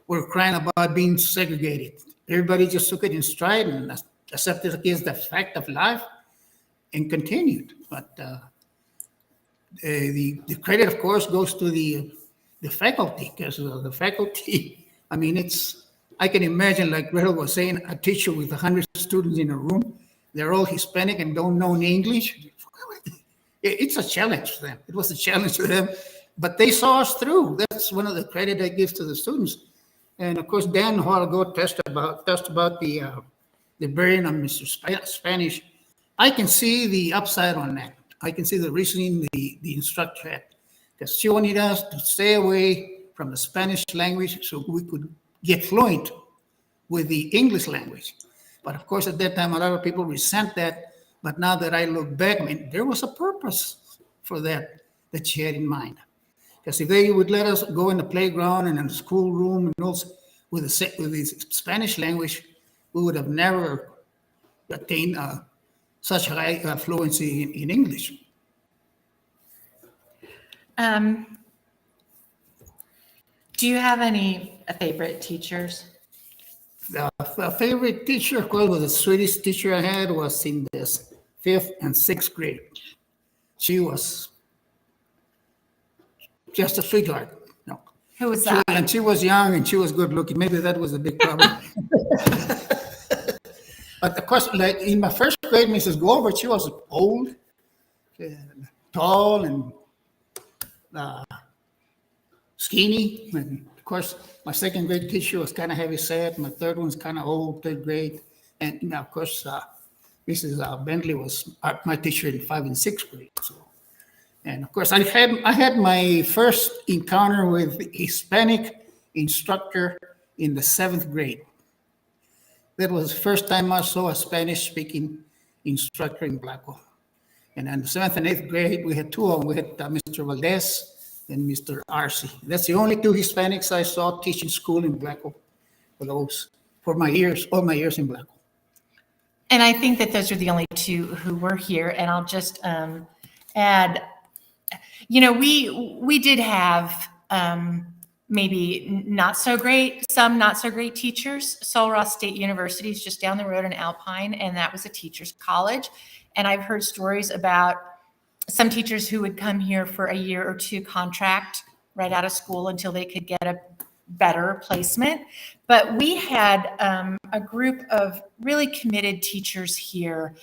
were crying about being segregated. Everybody just took it in stride and accepted it as the fact of life and continued. But the credit, of course, goes to the faculty, because the faculty, I mean, I can imagine, like Gretel was saying, a teacher with 100 students in a room, they're all Hispanic and don't know English. It's a challenge to them. It was a challenge to them, but they saw us through. That's one of the credit I give to the students. And of course, Dan a while ago touched about the burden on Mr. Spanish. I can see the upside on that. I can see the reasoning the instructor had, because she wanted us to stay away from the Spanish language so we could get fluent with the English language. But of course, at that time, a lot of people resent that. But now that I look back, I mean, there was a purpose for that she had in mind. Because if they would let us go in the playground and in the schoolroom and also with the Spanish language, we would have never attained such high fluency in English. Do you have any favorite teachers? The favorite teacher, of course, was the sweetest teacher I had was in this 5th and 6th grade. She was just a sweetheart. No. Who was that? And she was young and she was good looking. Maybe that was a big problem. But of course, like in my 1st grade, Mrs. Goldberg, she was old, and tall, and skinny. And of course, my 2nd grade teacher was kind of heavy set. My 3rd one's kind of old, 3rd grade. And of course, Mrs. Bentley was my teacher in 5th and 6th grade. So, and of course, I had my first encounter with Hispanic instructor in the 7th grade. That was the first time I saw a Spanish-speaking instructor in Blackwell. And in the 7th and 8th grade, we had 2 of them. We had Mr. Valdez and Mr. Arce. That's the only 2 Hispanics I saw teaching school in Blackwell for my years, all my years in Blackwell. And I think that those are the only 2 who were here. And I'll just add, we did have maybe some not so great teachers. Sul Ross State University is just down the road in Alpine, and that was a teacher's college. And I've heard stories about some teachers who would come here for a year or 2 contract right out of school until they could get a better placement. But we had a group of really committed teachers here.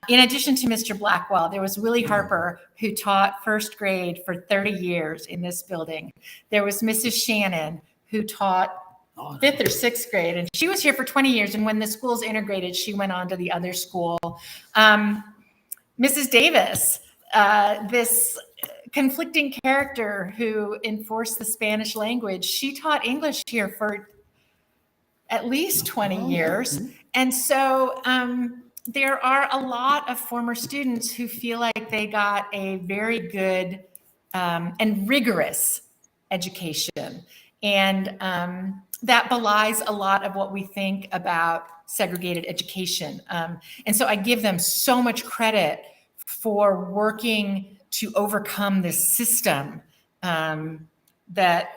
In addition to Mr. Blackwell, there was Willie Harper, who taught 1st grade for 30 years in this building. There was Mrs. Shannon, who taught 5th or 6th grade, and she was here for 20 years. And when the schools integrated, she went on to the other school. Mrs. Davis, this conflicting character who enforced the Spanish language, she taught English here for at least 20 years. And so there are a lot of former students who feel like they got a very good and rigorous education. And that belies a lot of what we think about segregated education. And so I give them so much credit for working to overcome this system that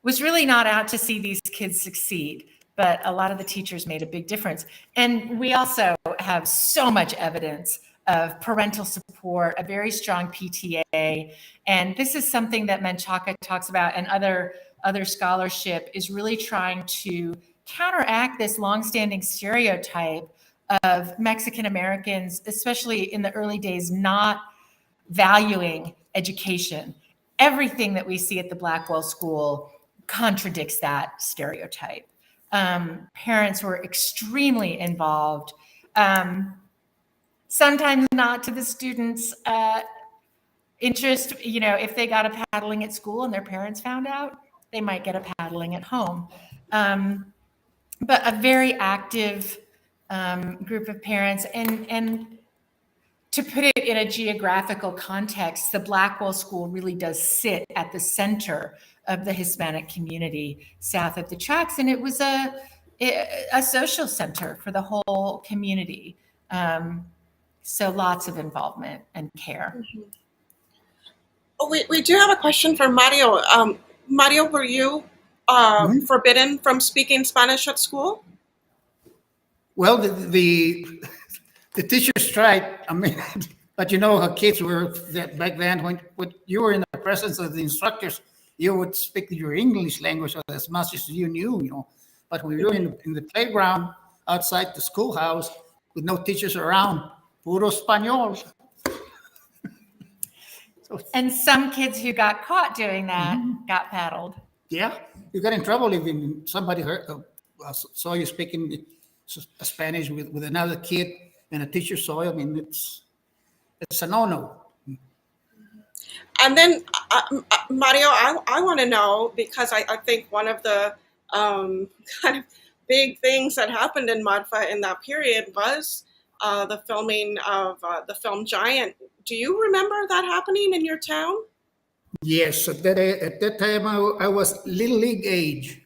was really not out to see these kids succeed. But a lot of the teachers made a big difference. And we also have so much evidence of parental support, a very strong PTA. And this is something that Menchaca talks about, and other scholarship is really trying to counteract this longstanding stereotype of Mexican Americans, especially in the early days, not valuing education. Everything that we see at the Blackwell School contradicts that stereotype. Parents were extremely involved, sometimes not to the students' interest. If they got a paddling at school and their parents found out, they might get a paddling at home. But a very active group of parents. And to put it in a geographical context, the Blackwell School really does sit at the center of the Hispanic community south of the tracks. And it was a social center for the whole community. So lots of involvement and care. Mm-hmm. Oh, we do have a question from Mario. Mario, were you forbidden from speaking Spanish at school? Well, the teachers tried. I mean, but you know how kids were that back then. When you were in the presence of the instructors, you would speak your English language as much as you knew. You know, but when you were in the playground outside the schoolhouse with no teachers around, puro español. So, And some kids who got caught doing that got paddled. yeah, you got in trouble if somebody saw you speaking Spanish with another kid and a teacher saw you. I mean, it's a no-no. And then, Mario, I want to know, because I think one of the kind of big things that happened in Marfa in that period was the filming of the film Giant. Do you remember that happening in your town? Yes, at that time I was little league age,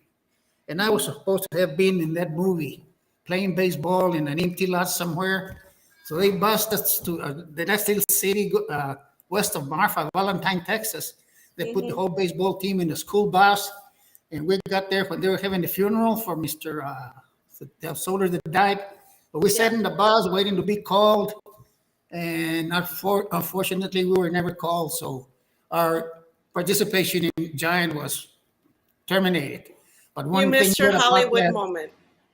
and I was supposed to have been in that movie playing baseball in an empty lot somewhere. So they bused us to the next little city west of Marfa, Valentine, Texas. They put the whole baseball team in the school bus, and we got there when they were having the funeral for Mr. The soldier that died. But we sat in the bus waiting to be called, and unfortunately we were never called. So our participation in Giant was terminated. But You one thing missed your good about Hollywood that, moment.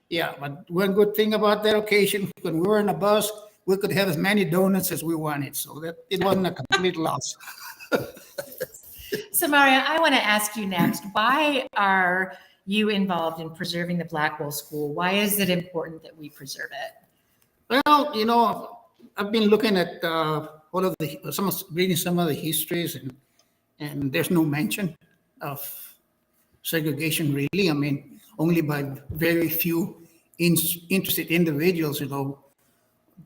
yeah, but one good thing about that occasion, when we were in a bus, we could have as many donuts as we wanted. So that it wasn't a complete loss. So Mario, I want to ask you next, why are you involved in preserving the Blackwell School? Why is it important that we preserve it? Well, you know, I've been looking at reading some of the histories, and there's no mention of segregation really. I mean, only by very few interested individuals, you know,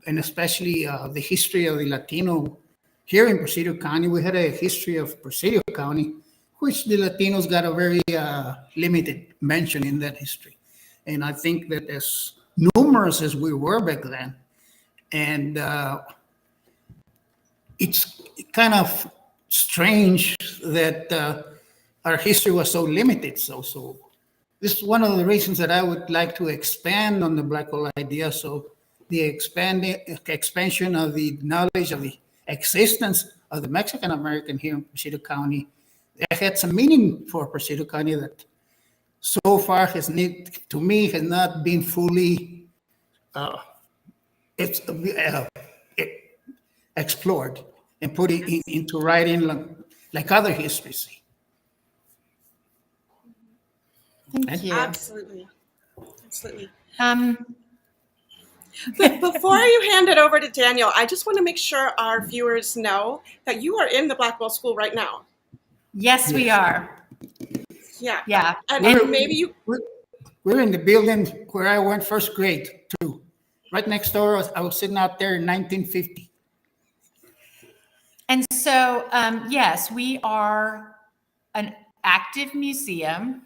and especially the history of the Latino here in Presidio County. We had a history of Presidio County, which the Latinos got a very limited mention in that history. And I think that as numerous as we were back then, and it's kind of strange that our history was so limited. So this is one of the reasons that I would like to expand on the Blackwell idea. So the expansion of the knowledge of the existence of the Mexican American here in Presidio County, that had some meaning for Presidio County that so far has not been fully explored and put it into writing like other histories. Thank you. Absolutely. Absolutely. Um, But before you hand it over to Daniel, I just want to make sure our viewers know that you are in the Blackwell School right now. yes, we are. Yeah. Yeah. And maybe you. We're in the building where I went first grade too. Right next door, I was sitting out there in 1950. And so, yes, we are an active museum.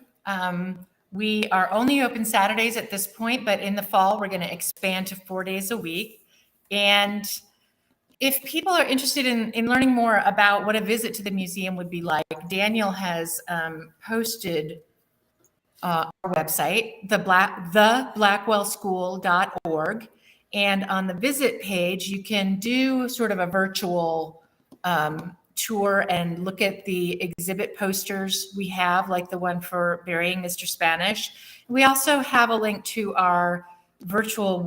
We are only open Saturdays at this point, but in the fall, we're going to expand to 4 days a week. And if people are interested in learning more about what a visit to the museum would be like, Daniel has posted our website, theblackwellschool.org. And on the visit page, you can do sort of a virtual tour and look at the exhibit posters we have, like the one for burying Mr. Spanish. We also have a link to our virtual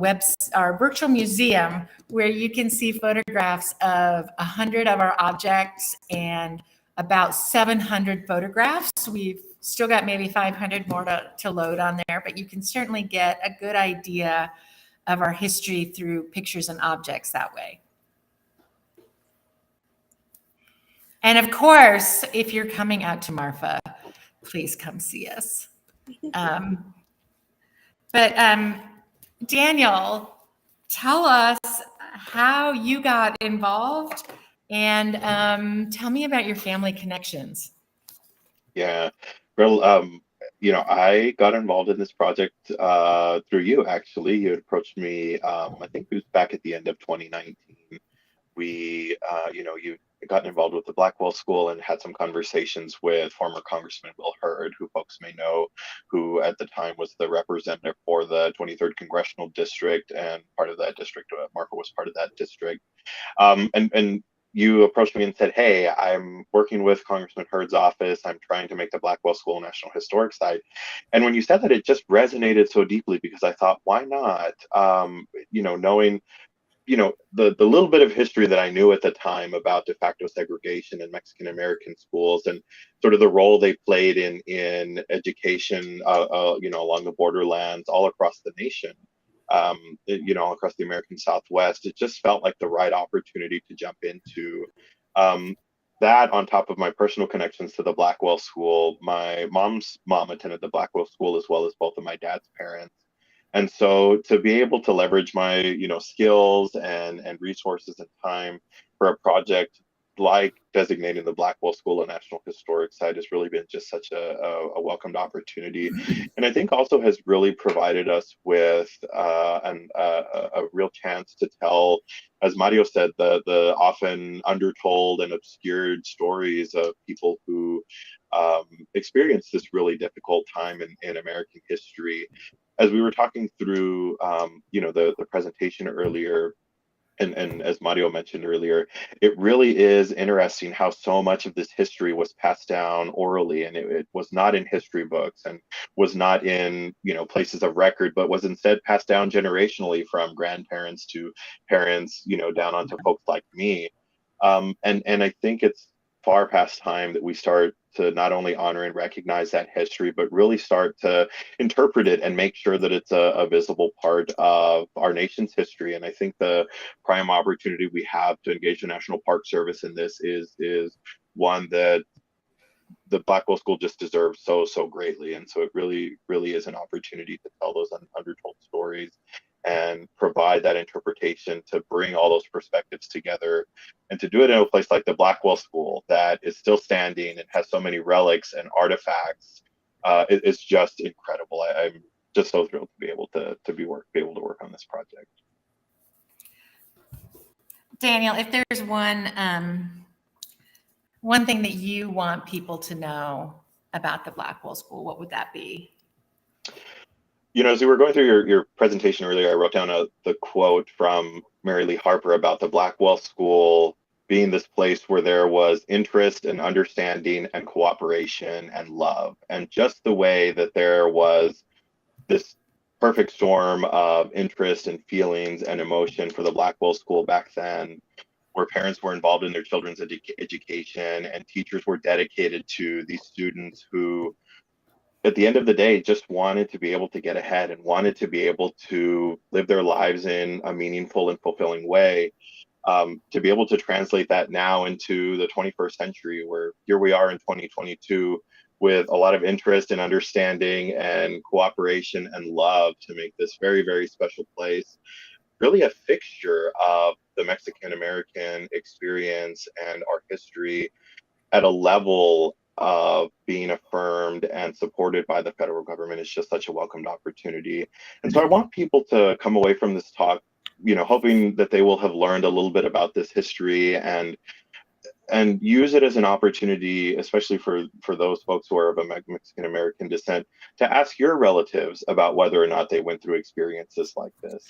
museum, where you can see photographs of 100 of our objects and about 700 photographs. We've still got maybe 500 more to load on there, but you can certainly get a good idea of our history through pictures and objects that way. And of course, if you're coming out to Marfa, please come see us. Daniel, tell us how you got involved, and tell me about your family connections. Yeah, well, you know, I got involved in this project through you, actually. You had approached me, I think it was back at the end of 2019. You know, you gotten involved with the Blackwell School and had some conversations with former Congressman Will Hurd, who folks may know, who at the time was the representative for the 23rd Congressional District, and part of that district, Marfa was part of that district. And you approached me and said, hey, I'm working with Congressman Hurd's office. I'm trying to make the Blackwell School National Historic Site. And when you said that, it just resonated so deeply, because I thought, why not? Knowing the little bit of history that I knew at the time about de facto segregation in Mexican American schools, and sort of the role they played in education, along the borderlands all across the nation, across the American Southwest, it just felt like the right opportunity to jump into. That, on top of my personal connections to the Blackwell School. My mom's mom attended the Blackwell School, as well as both of my dad's parents. And so to be able to leverage my, skills and resources and time for a project like designating the Blackwell School a National Historic Site has really been just such a welcomed opportunity. And I think also has really provided us with a real chance to tell, as Mario said, the often undertold and obscured stories of people who experienced this really difficult time in American history. As we were talking through, the presentation earlier, and as Mario mentioned earlier, it really is interesting how so much of this history was passed down orally, and it was not in history books, and was not in places of record, but was instead passed down generationally from grandparents to parents, down onto folks like me. And I think it's far past time that we start to not only honor and recognize that history, but really start to interpret it and make sure that it's a visible part of our nation's history. And I think the prime opportunity we have to engage the National Park Service in this is one that the Blackwell School just deserves so greatly. And so it really is an opportunity to tell those undertold stories and provide that interpretation, to bring all those perspectives together, and to do it in a place like the Blackwell School that is still standing and has so many relics and artifacts. It's just incredible. I'm just so thrilled to be able to be able to work on this project. Daniel, if there's one thing that you want people to know about the Blackwell School, what would that be? As we were going through your presentation earlier, I wrote down the quote from Mary Lee Harper about the Blackwell School being this place where there was interest and understanding and cooperation and love. And just the way that there was this perfect storm of interest and feelings and emotion for the Blackwell School back then, where parents were involved in their children's education and teachers were dedicated to these students who, at the end of the day, just wanted to be able to get ahead and wanted to be able to live their lives in a meaningful and fulfilling way. To be able to translate that now into the 21st century, where here we are in 2022 with a lot of interest and understanding and cooperation and love to make this very, very special place really a fixture of the Mexican American experience and our history at a level of being affirmed and supported by the federal government is just such a welcomed opportunity. And so I want people to come away from this talk, hoping that they will have learned a little bit about this history and use it as an opportunity, especially for those folks who are of a Mexican American descent, to ask your relatives about whether or not they went through experiences like this.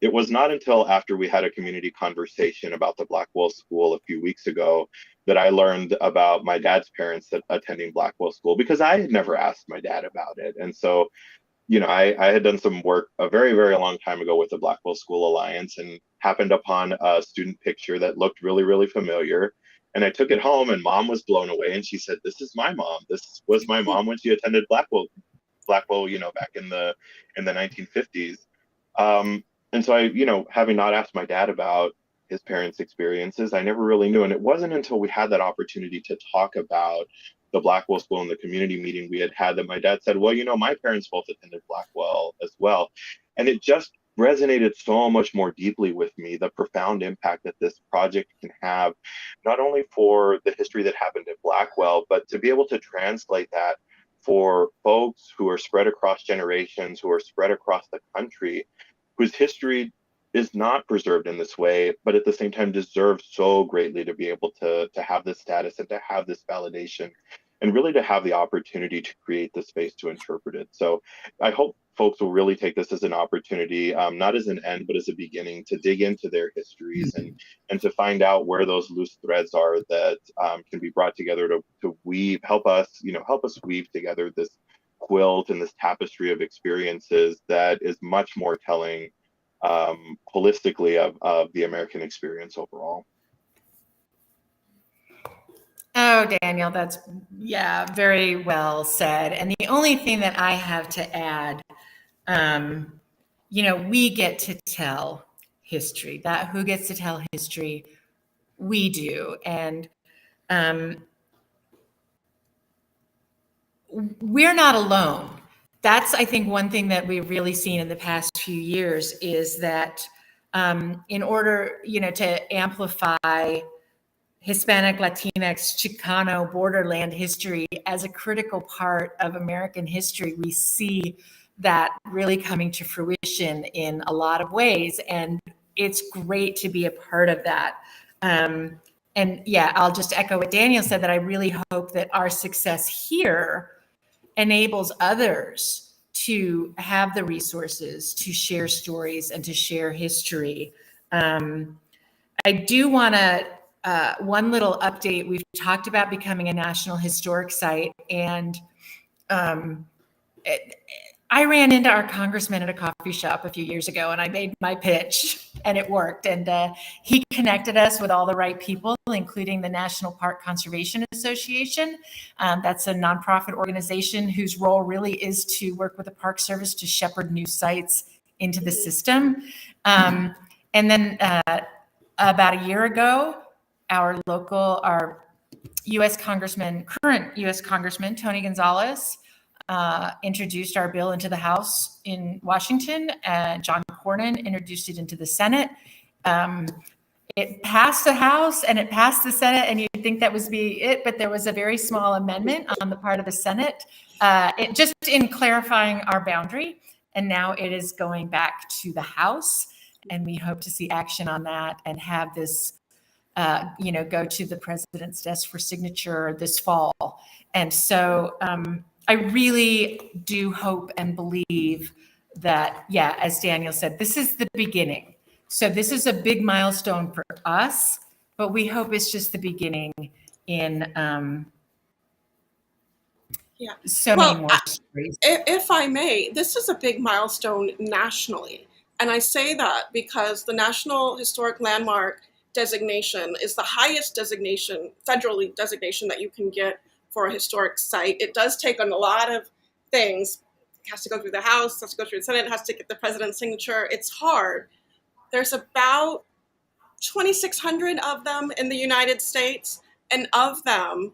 It was not until after we had a community conversation about the Blackwell School a few weeks ago that I learned about my dad's parents attending Blackwell School, because I had never asked my dad about it. And so, I had done some work a very, very long time ago with the Blackwell School Alliance, and happened upon a student picture that looked really, really familiar. And I took it home, and mom was blown away, and she said, "This is my mom. This was my mom when she attended Blackwell, back in the 1950s." And so I, having not asked my dad about his parents' experiences, I never really knew. And it wasn't until we had that opportunity to talk about the Blackwell School in the community meeting we had that my dad said, "Well, my parents both attended Blackwell as well." And it just resonated so much more deeply with me, the profound impact that this project can have, not only for the history that happened at Blackwell, but to be able to translate that for folks who are spread across generations, who are spread across the country, whose history is not preserved in this way, but at the same time deserves so greatly to be able to have this status and to have this validation and really to have the opportunity to create the space to interpret it. So I hope folks will really take this as an opportunity, not as an end, but as a beginning to dig into their histories and to find out where those loose threads are that can be brought together to weave, help us weave together this quilt and this tapestry of experiences that is much more telling holistically of the American experience overall. Oh, Daniel, that's, yeah, very well said. And the only thing that I have to add, we get to tell history. That who gets to tell history? We do. And we're not alone. That's, I think, one thing that we've really seen in the past few years is that in order, to amplify Hispanic, Latinx, Chicano, borderland history as a critical part of American history, we see that really coming to fruition in a lot of ways. And it's great to be a part of that. And yeah, I'll just echo what Daniel said, that I really hope that our success here enables others to have the resources to share stories and to share history. I do want to one little update. We've talked about becoming a National Historic Site, and I ran into our congressman at a coffee shop a few years ago, and I made my pitch, and it worked. And he connected us with all the right people, including the National Park Conservation Association. That's a nonprofit organization whose role really is to work with the Park Service to shepherd new sites into the system. And then about a year ago, our U.S. Congressman, current U.S. Congressman Tony Gonzalez, introduced our bill into the House in Washington. John Cornyn introduced it into the Senate. It passed the House and it passed the Senate, and you'd think that was be it, but there was a very small amendment on the part of the Senate, it just in clarifying our boundary, and now it is going back to the House, and we hope to see action on that and have this go to the president's desk for signature this fall. And so I really do hope and believe that, yeah, as Daniel said, this is the beginning. So this is a big milestone for us, but we hope it's just the beginning in many more stories. If I may, this is a big milestone nationally. And I say that because the National Historic Landmark designation is the highest designation, federally designation, that you can get for a historic site. It does take on a lot of things. It has to go through the House, has to go through the Senate, it has to get the president's signature. It's hard. There's about 2,600 of them in the United States, and of them,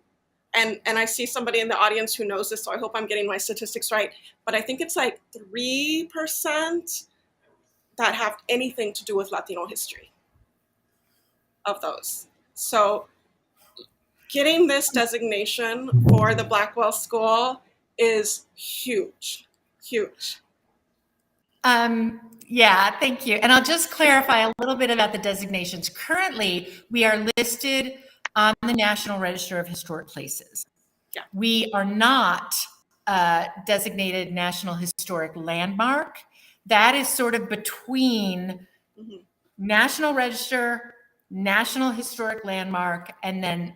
and I see somebody in the audience who knows this, so I hope I'm getting my statistics right, but I think it's like 3% that have anything to do with Latino history of those. So getting this designation for the Blackwell School is huge, huge. Yeah, thank you. And I'll just clarify a little bit about the designations. Currently, we are listed on the National Register of Historic Places. Yeah. We are not designated National Historic Landmark. That is sort of between National Register, National Historic Landmark, and then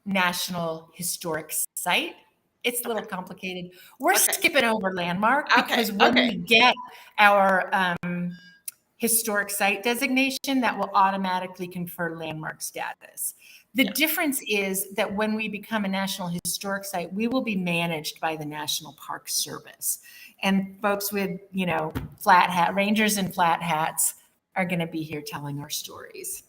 National Historic Site. It's a little complicated. We're skipping over landmark because when we get our historic site designation, that will automatically confer landmark status. The difference is that when we become a National Historic Site, we will be managed by the National Park Service. And folks with, flat hat, rangers and flat hats are going to be here telling our stories.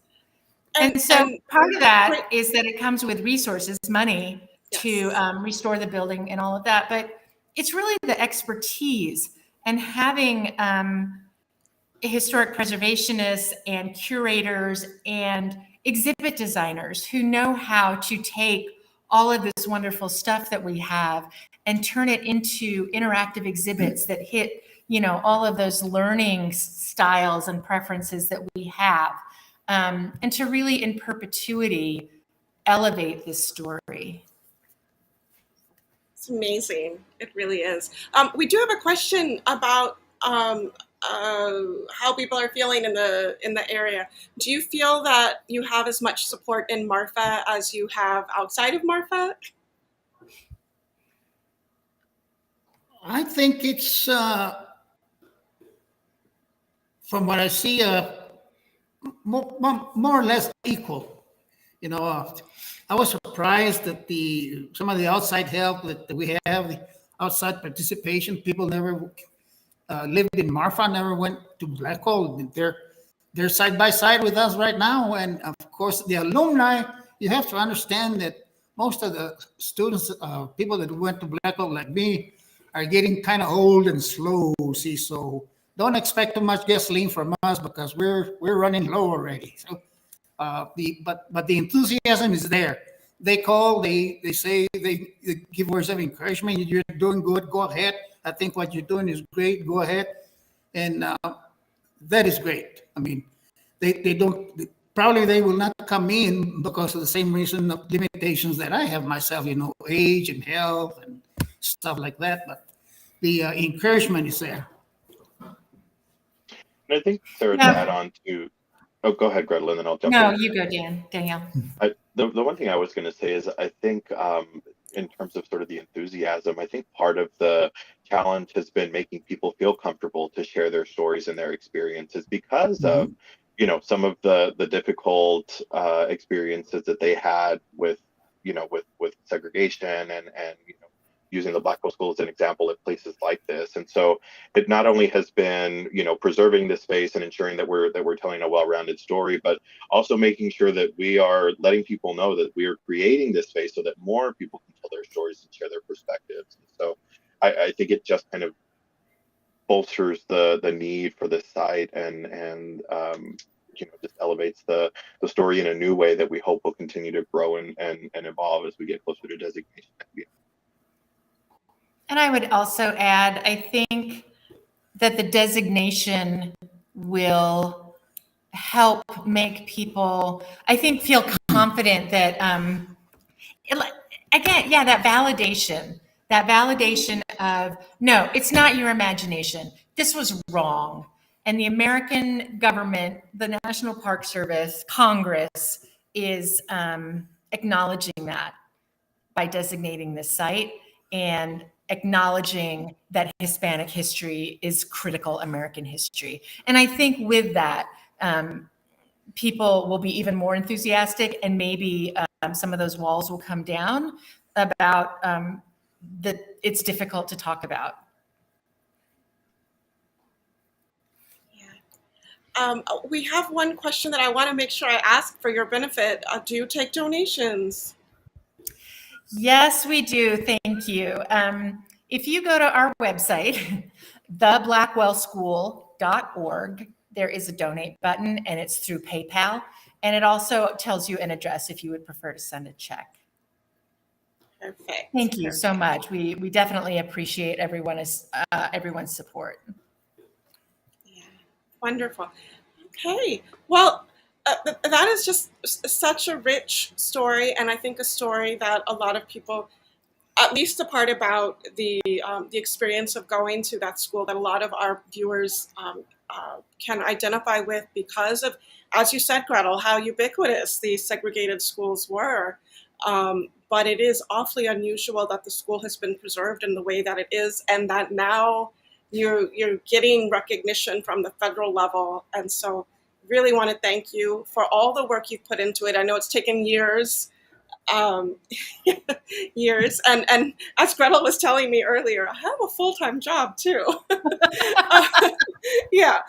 And so part of that is that it comes with resources, money, to restore the building and all of that. But it's really the expertise and having historic preservationists and curators and exhibit designers who know how to take all of this wonderful stuff that we have and turn it into interactive exhibits that hit all of those learning styles and preferences that we have, and to really in perpetuity elevate this story. It's amazing. It really is. We do have a question about how people are feeling in the area. Do you feel that you have as much support in Marfa as you have outside of Marfa? I think it's, from what I see, more or less equal. I was surprised that some of the outside help that we have, the outside participation, people never lived in Marfa, never went to Blackwell. They're side by side with us right now. And of course, the alumni, you have to understand that most of the students, people that went to Blackwell like me, are getting kind of old and slow. See, so don't expect too much gasoline from us because we're running low already. So, but the enthusiasm is there. They call, they say, they give words of encouragement. You're doing good. Go ahead. I think what you're doing is great. Go ahead. And that is great. I mean, they probably they will not come in because of the same reason of limitations that I have myself, age and health and stuff like that. But the encouragement is there. And I think, Sarah, to add on to, oh, go ahead, Gretel, and then I'll jump in. No, you go, Danielle. The one thing I was going to say is I think in terms of sort of the enthusiasm, I think part of the challenge has been making people feel comfortable to share their stories and their experiences because of, some of the difficult experiences that they had with segregation and using the Blackwell School as an example at places like this. And so it not only has been, preserving this space and ensuring that we're telling a well-rounded story, but also making sure that we are letting people know that we are creating this space so that more people can tell their stories and share their perspectives. And so I think it just kind of bolsters the need for this site and just elevates the story in a new way that we hope will continue to grow and evolve as we get closer to designation. And I would also add, I think that the designation will help make people, I think, feel confident that, again, that validation of, no, it's not your imagination. This was wrong. And the American government, the National Park Service, Congress is acknowledging that by designating this site and acknowledging that Hispanic history is critical American history. And I think with that, people will be even more enthusiastic, and maybe some of those walls will come down about that it's difficult to talk about. We have one question that I want to make sure I ask for your benefit. Do you take donations? Yes, we do. Thank you. If you go to our website, theblackwellschool.org, there is a donate button, and it's through PayPal. And it also tells you an address if you would prefer to send a check. Perfect. Thank you so much. We definitely appreciate everyone's support. Yeah, wonderful. Okay. Well, that is just such a rich story, and I think a story that a lot of people, at least the part about the experience of going to that school, that a lot of our viewers can identify with because of, as you said, Gretel, how ubiquitous these segregated schools were. But it is awfully unusual that the school has been preserved in the way that it is, and that now you're getting recognition from the federal level. And so really want to thank you for all the work you've put into it. I know it's taken years, years. And as Gretel was telling me earlier, I have a full-time job too. Yeah.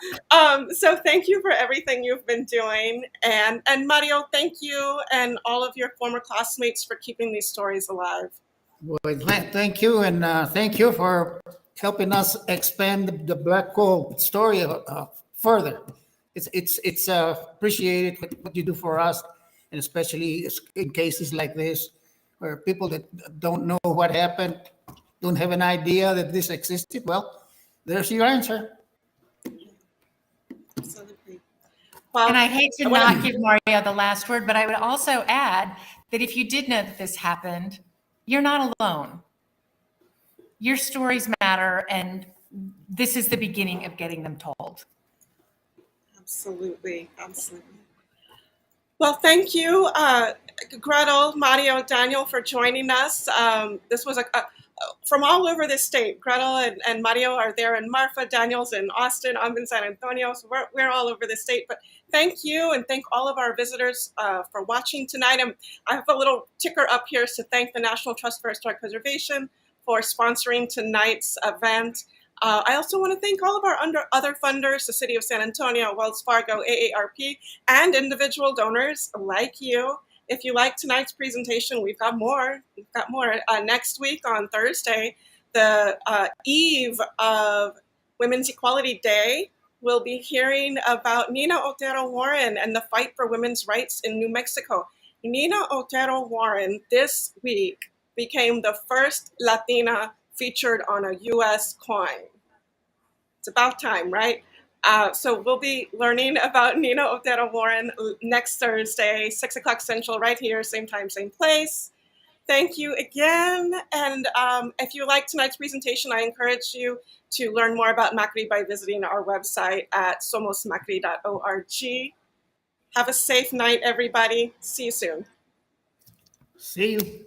So thank you for everything you've been doing. And Mario, thank you, and all of your former classmates for keeping these stories alive. Well, thank you. And thank you for helping us expand the Blackwell story further. It's appreciated what you do for us, and especially in cases like this, where people that don't know what happened, don't have an idea that this existed. Well, there's your answer. Absolutely. Well, And I hate to I wanna- not give Mario the last word, but I would also add that if you did know that this happened, you're not alone. Your stories matter, and this is the beginning of getting them told. Absolutely, absolutely. Well, thank you, Gretel, Mario, Daniel, for joining us. This was from all over the state. Gretel and Mario are there in Marfa, Daniel's in Austin, I'm in San Antonio, so we're all over the state. But thank you, and thank all of our visitors for watching tonight. And I have a little ticker up here to thank the National Trust for Historic Preservation for sponsoring tonight's event. I also want to thank all of our other funders, the City of San Antonio, Wells Fargo, AARP, and individual donors like you. If you like tonight's presentation, we've got more. Next week on Thursday, the eve of Women's Equality Day, we'll be hearing about Nina Otero Warren and the fight for women's rights in New Mexico. Nina Otero Warren this week became the first Latina featured on a U.S. coin. It's about time, right? So we'll be learning about Nina Otero Warren next Thursday, 6 o'clock Central, right here, same time, same place. Thank you again. And if you like tonight's presentation, I encourage you to learn more about MACRI by visiting our website at somosmacri.org. Have a safe night, everybody. See you soon. See you.